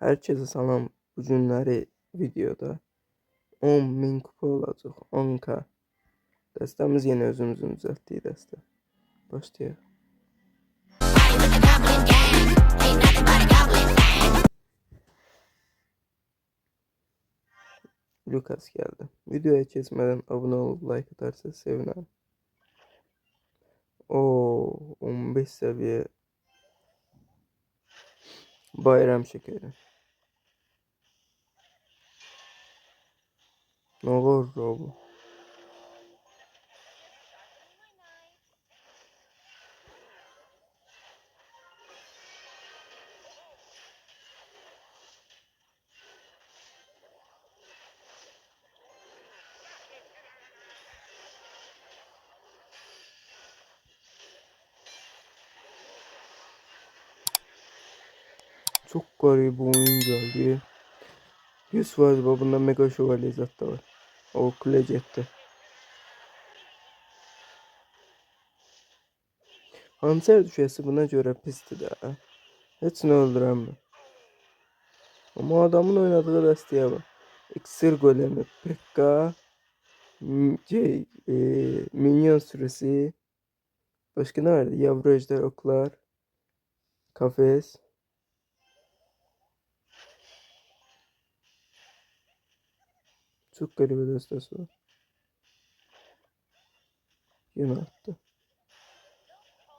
Herkese salam. Bu günləri videoda 10.000 kupa olacaq. 10K. Dəstəmiz yenə özümüzün düzəltdiyi dəstə. Başlayaq. Lucas geldi. Videoya geçmeden abone olup like atarsa sevinirim. Oo, 15 seviye bayram şekeri. Ne olur bu? Çok garip oyun geldi. 100 var babında mega şövalye zaten var. O kule cepte. Hanser düşesi buna göre pisti de. Hiç ne öldüremem. Ama adamın oynadığı desteğe bak. İksir golemi, Pekka, minyon süresi. Başka ne vardı? Yavru ejder oklar, kafes. Çok garip bir destesi var. Yine attı.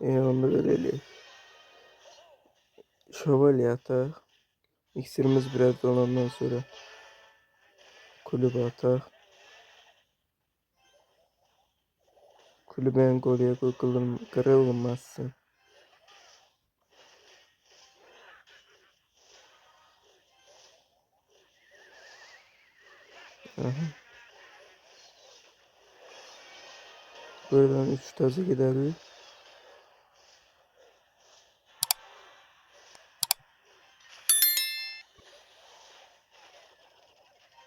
Onda böyle şövalye atar. İksirimiz biraz dolandan sonra kulübe atar. Kulüben golüye kırılmazsın. Aha. Buradan 3 tazı giderdik.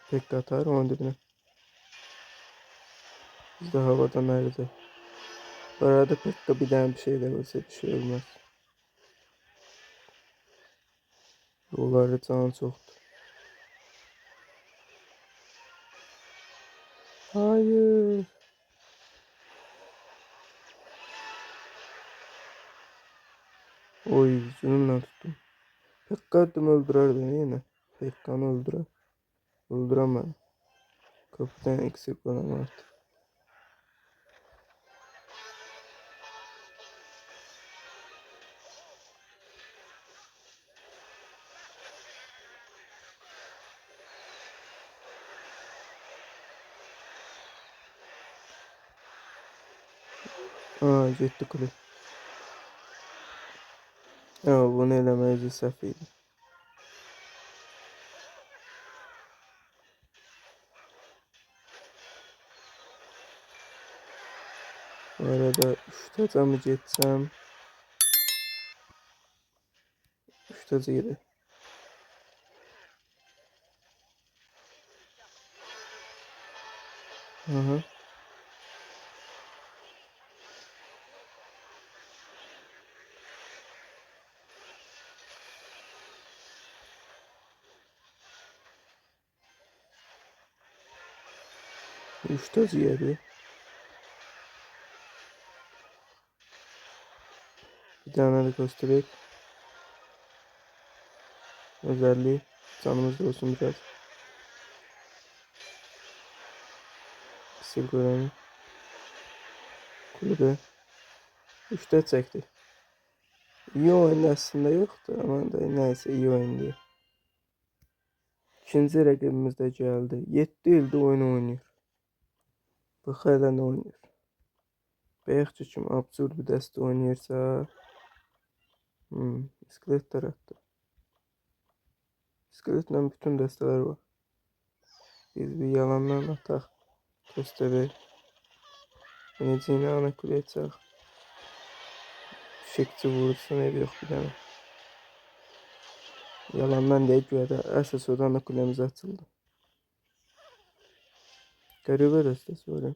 Tek atar onun dibine. Biz de havadan nerede? Bu arada Pekka bir tane bir şey de olsa bir şey olmaz. Yolları can çoktu. Hayır. Oy canımla tuttum. Pekka adım öldürer beni yine. Pekka'nı öldürer. Öldüremem. Kapıdan eksik olan artık. Aa gitti kule. Ama bunu elemeyece sefiydi. Bu arada 3 taca mı geçsem? 3 taca yedi. Aha. Üç taca yedi. Bir tane de göstereyim. Özelliği. Canımız da olsun biraz. Kısır görelim. Kulübe. 3'te çekti. İyi oyundu aslında yoktu ama da neyse iyi oyundu. İkinci rəqibimiz də gəldi. 7 ildir oyun oynayır. Bax hələ nə oynayır. Bayaq ki kimi absurd bir dəstə oynayırsa. İskelet tərəfdə. İskeletlə bütün dəstələr var. Biz bir yalandan ataq. Göstərək. Yenəcəyini ana kuleyə çaq. Fişekçi vurursun ev yox bir dənə. Yalandan deyək güya da əsas odan da kulemiz açıldı. Qəribə dəstəsi var.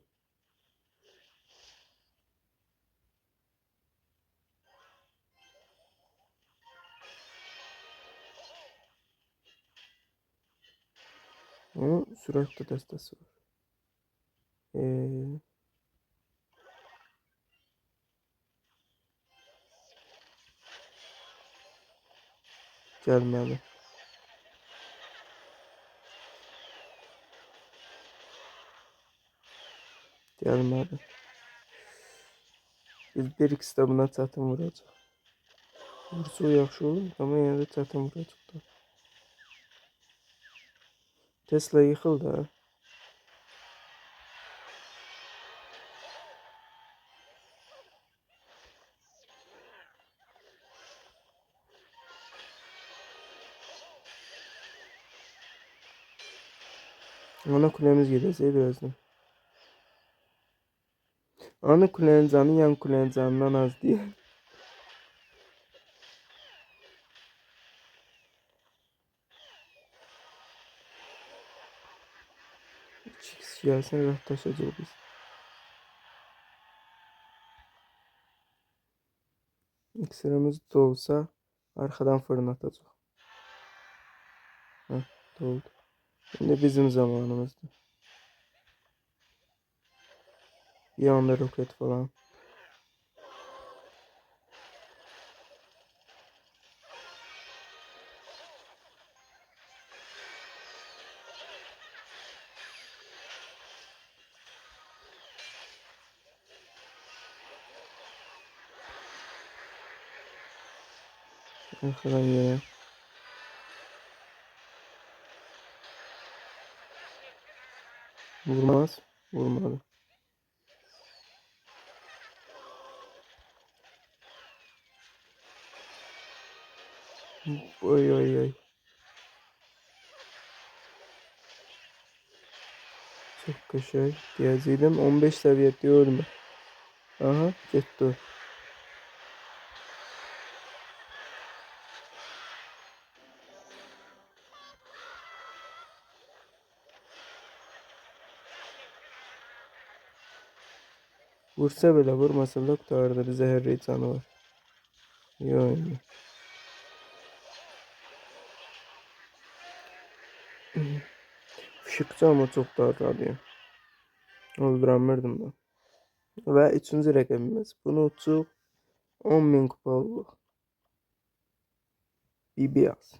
Ama süratte destesi var. Ee, gelmedi. Gelmedi. Biz bir ikisi de buna çətin vuracaq. Vursa o yaxşı olur ama yine de çətin vuracaqlar. Tesla yıxıldı ha. Ana kulemiz gidecek birazdan. Ana kulenin canı yan kulenin canından az diye. İkisi gelsin rahatlaşacağız biz. İksirimiz dolsa arkadan fırın atacak. Heh, doldu. Şimdi bizim zamanımızdı. Bir anda roket falan. Arkadan yine. Vurmaz. Vurmadı. Oy oy oy. Çok köşe. Diyeceğim 15 seviye diyorum. Aha gitti. Vursa bile vurmasa da kurtardı. Zehirli canı var. İyi oynuyor. Fışıkçı ama çok daralıyor. Öldürəmirdim ben. Və üçüncü rəqəmimiz. Bunu uçuq 10.000 kupa olduq. BBS.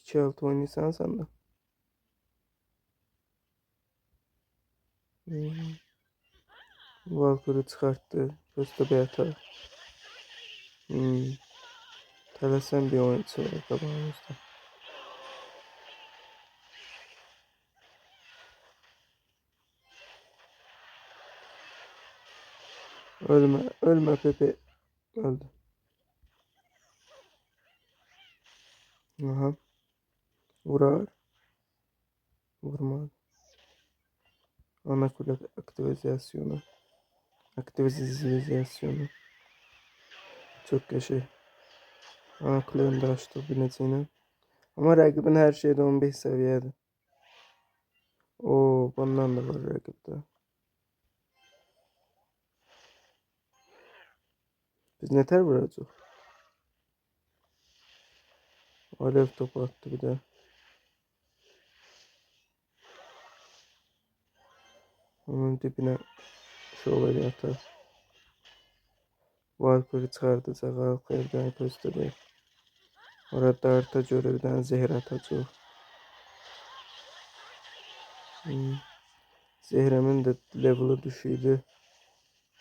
2-6 oynayırsan sən də. Valkyrie çıxartdı. Gözdə atar. Tələsən bir oyuncu var qabağımızda. Ölmə, ölmə Pepe. Öldü. Aha. Vurar. Vurmadı. Ana kule aktivizasyonu. Aktivizasyonu. Çok yaşa. Ana kulenin de açtı bineceğini. Ama rəqibin her şeyde 15 seviyede. Oo, bundan da var rəqibdə. Biz neler vuracaq? Alev topu attı bir de. Onun dibine şövalye atar. Valkyrie çıxardacaq, Valkyrie'dən göstərir. Orada arta görür, bir dənə zehir atacaq. Zehrimin de level'ı düşüydü.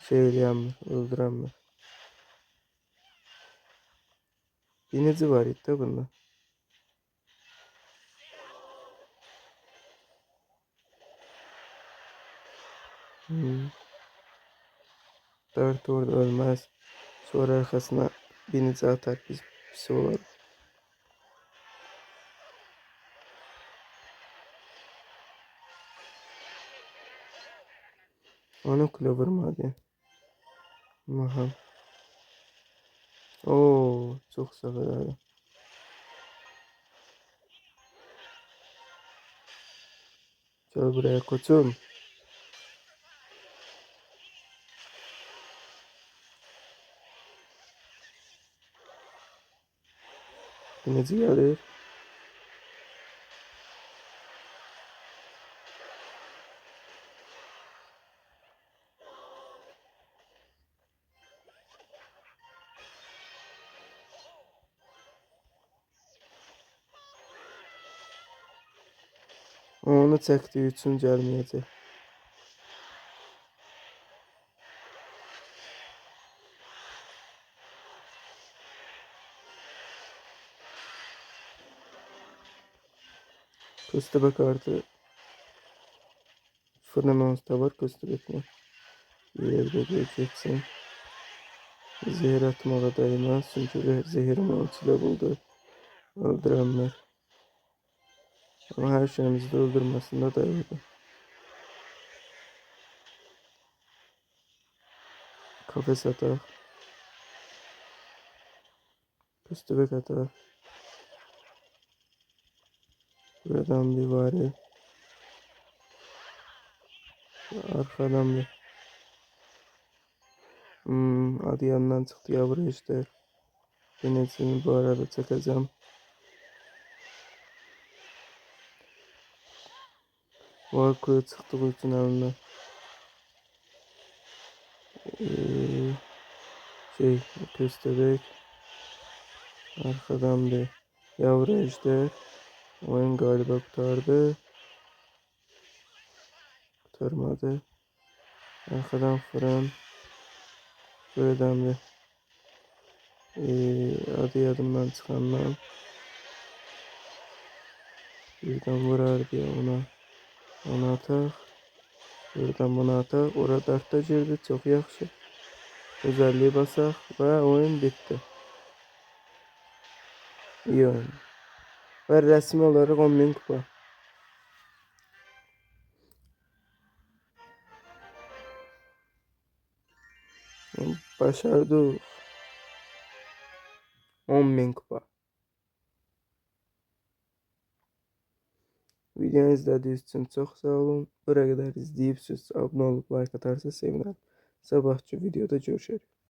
Şey eləyəmir, öldürəmir. Binici var idi də bunda. Dart orada ölmez. Sonra arkasına binici atar, biz pis olur. Onu kule vurmadı. Aha. Oo, çok sever. Gel buraya koçum. Necə gəlir? Onu çəkdiyi üçün gəlməyəcək. Köstəbək artı fırınımızda var köstəbəklə. Yerdə geçsin. Zehir atmağa değmez çünkü zehir mantılı buldu. Öldürenler. Ama her şeyimizi de öldürmesinde değdi. Kafes atar. Köstebek atar. Buradan bir vari. Arkadan bir. Adı yandan çıktı yavru işte. Denizini bu arada çekeceğim. Varkoya çıktığı için eline. Şey köstebek. Arkadan bir yavru ejder. Oyun galiba kurtardı. Kurtarmadı. Arkadan fırın. Buradan bir adı yadımdan çıkandan birden vurar diye ona atar. Buradan buna atar. Orada dartta girdi. Çok yaxşı. Özelliği basak ve oyun bitti. İyi oyun. Ve resmi olarak 10.000 kupa. Başardı. 10.000 kupa. Videonu izlediğiniz için çok sağ olun. Buraya kadar izleyip abone olup like atarsa sevinirim. Sabahçı videoda görüşürüz.